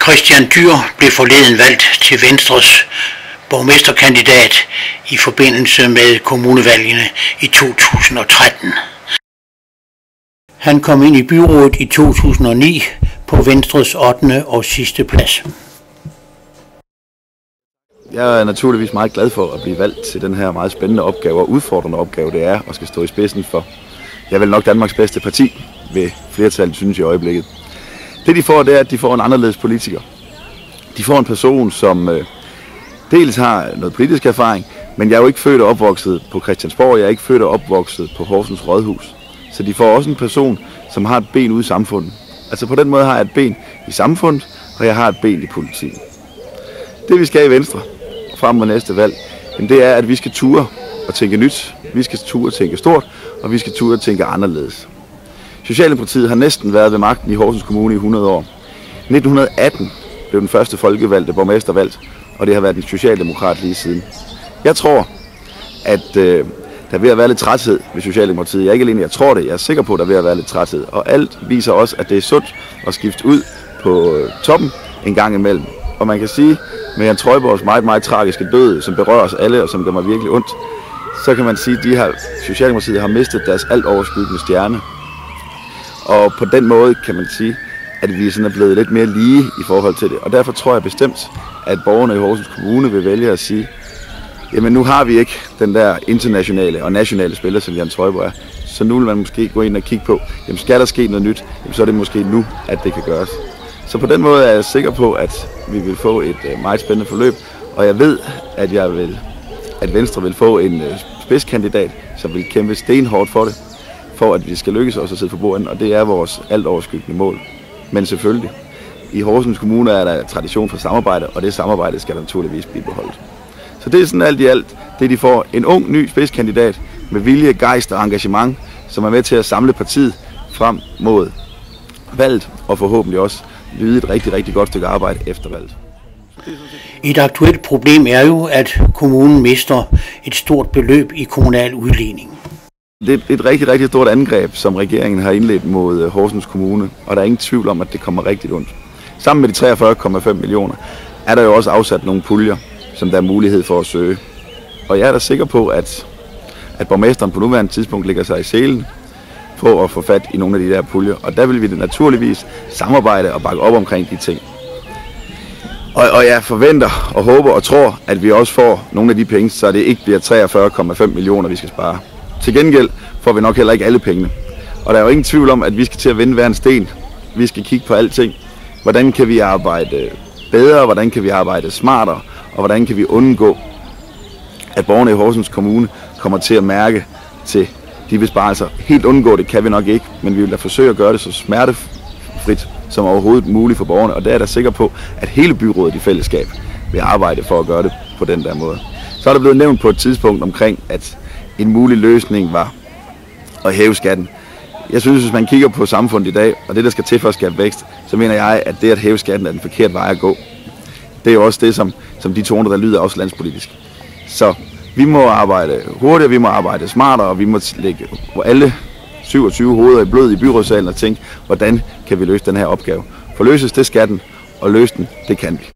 Christian Dyhr blev forleden valgt til Venstres borgmesterkandidat i forbindelse med kommunevalgene i 2013. Han kom ind i byrådet i 2009 på Venstres 8. og sidste plads. Jeg er naturligvis meget glad for at blive valgt til den her meget spændende opgave og udfordrende opgave, det er at skal stå i spidsen for, jeg vil nok Danmarks bedste parti ved flertallet, synes i øjeblikket. Det de får, det er, at de får en anderledes politiker. De får en person, som dels har noget politisk erfaring, men jeg er jo ikke født og opvokset på Christiansborg, jeg er ikke født og opvokset på Horsens Rådhus. Så de får også en person, som har et ben ude i samfundet. Altså på den måde har jeg et ben i samfundet, og jeg har et ben i politikken. Det vi skal i Venstre frem mod næste valg, det er, at vi skal ture og tænke nyt, vi skal ture og tænke stort, og vi skal ture og tænke anderledes. Socialdemokratiet har næsten været ved magten i Horsens Kommune i 100 år. 1918 blev den første folkevalgte borgmester valgt, og det har været en socialdemokrat lige siden. Jeg tror, at der er ved at være lidt træthed ved Socialdemokratiet. Jeg er ikke alene, jeg tror det, jeg er sikker på, at der er ved at være lidt træthed. Og alt viser også, at det er sundt at skifte ud på toppen en gang imellem. Og man kan sige, med Jan Trøjborgs meget, meget tragiske død, som berører os alle og som gør mig virkelig ondt, så kan man sige, at Socialdemokratiet har mistet deres alt overskyggende stjerne. Og på den måde kan man sige, at vi sådan er blevet lidt mere lige i forhold til det. Og derfor tror jeg bestemt, at borgerne i Horsens Kommune vil vælge at sige, jamen nu har vi ikke den der internationale og nationale spiller, som Jan Trøjborg er. Så nu vil man måske gå ind og kigge på, jamen skal der ske noget nyt, jamen så er det måske nu, at det kan gøres. Så på den måde er jeg sikker på, at vi vil få et meget spændende forløb. Og jeg ved, at Venstre vil få en spidskandidat, som vil kæmpe stenhårdt for det, for at vi skal lykkes os at sidde for bordet, og det er vores alt overskyggende mål. Men selvfølgelig, i Horsens Kommune er der tradition for samarbejde, og det samarbejde skal naturligvis blive beholdt. Så det er sådan alt i alt, det de får. En ung, ny spidskandidat med vilje, gejst og engagement, som er med til at samle partiet frem mod valget, og forhåbentlig også lyde et rigtig, rigtig godt stykke arbejde efter valget. Et aktuelt problem er jo, at kommunen mister et stort beløb i kommunal udligning. Det er et rigtig, rigtig stort angreb, som regeringen har indledt mod Horsens Kommune, og der er ingen tvivl om, at det kommer rigtig ondt. Sammen med de 43,5 millioner er der jo også afsat nogle puljer, som der er mulighed for at søge. Og jeg er da sikker på, at borgmesteren på nuværende tidspunkt lægger sig i selen for at få fat i nogle af de der puljer. Og der vil vi naturligvis samarbejde og bakke op omkring de ting. Og jeg forventer og håber og tror, at vi også får nogle af de penge, så det ikke bliver 43,5 millioner, vi skal spare. Til gengæld får vi nok heller ikke alle pengene. Og der er jo ingen tvivl om, at vi skal til at vende hver en sten. Vi skal kigge på alting. Hvordan kan vi arbejde bedre, hvordan kan vi arbejde smartere, og hvordan kan vi undgå, at borgerne i Horsens Kommune kommer til at mærke til de besparelser. Helt undgå det kan vi nok ikke, men vi vil da forsøge at gøre det så smertefrit som overhovedet muligt for borgerne. Og der er jeg sikker på, at hele byrådet i fællesskab vil arbejde for at gøre det på den der måde. Så er der blevet nævnt på et tidspunkt omkring, at en mulig løsning var at hæve skatten. Jeg synes, hvis man kigger på samfundet i dag, og det der skal til for at skabe vækst, så mener jeg, at det at hæve skatten er den forkerte vej at gå. Det er jo også det, som de toner, der lyder også landspolitisk. Så vi må arbejde hurtigere, vi må arbejde smartere, og vi må lægge alle 27 hoveder i blød i byrådssalen og tænke, hvordan kan vi løse den her opgave. For løses det skatten, og løse den, det kan vi.